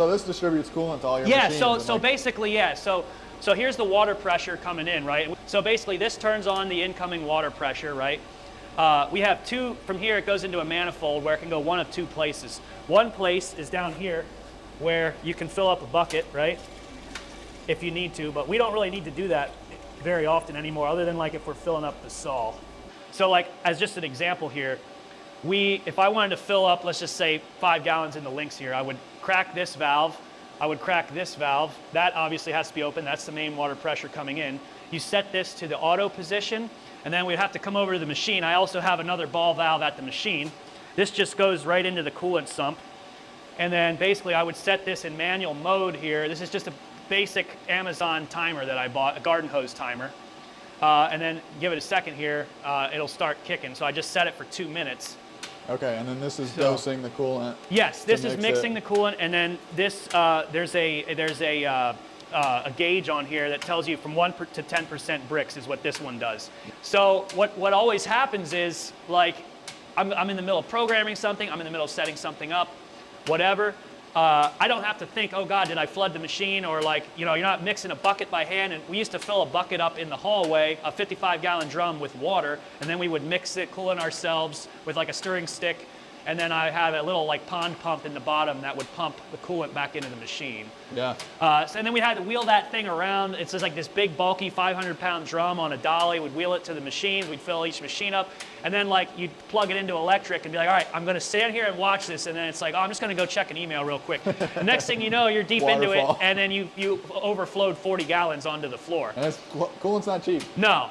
So this distributes coolant to all your yeah, machines. So basically, yeah. So here's the water pressure coming in, right? So basically this turns on the incoming water pressure, right? We have two, from here it goes into a manifold where it can go one of two places. One place is down here where you can fill up a bucket, right? If you need to, but we don't really need to do that very often anymore, other than like if we're filling up the sol. So like, as just an example here, if I wanted to fill up, let's just say 5 gallons in the links here, I would crack this valve, I would crack this valve. That obviously has to be open. That's the main water pressure coming in. You set this to the auto position, and then we'd have to come over to the machine. I also have another ball valve at the machine. This just goes right into the coolant sump. And then basically I would set this in manual mode here. This is just a basic Amazon timer that I bought, a garden hose timer. And then give it a second here, it'll start kicking. So I just set it for 2 minutes. Okay, and then this is dosing the coolant. Yes, this is mixing the coolant, and then this there's a gauge on here that tells you from 1 to 10% bricks is what this one does. So what always happens is, like, I'm in the middle of programming something, I'm in the middle of setting something up, whatever. I don't have to think, oh God, did I flood the machine? Or like, you know, you're not mixing a bucket by hand. And we used to fill a bucket up in the hallway, a 55-gallon drum with water, and then we would mix it, cool it ourselves with like a stirring stick. And then I have a little like pond pump in the bottom that would pump the coolant back into the machine. Yeah. And then we had to wheel that thing around. It's just like this big, bulky 500-pound drum on a dolly. We'd wheel it to the machines. We'd fill each machine up. And then like you'd plug it into electric and be like, all right, I'm going to stand here and watch this. And then it's like, oh, I'm just going to go check an email real quick. The next thing you know, you're deep into it. And then you overflowed 40 gallons onto the floor. And coolant's not cheap. No.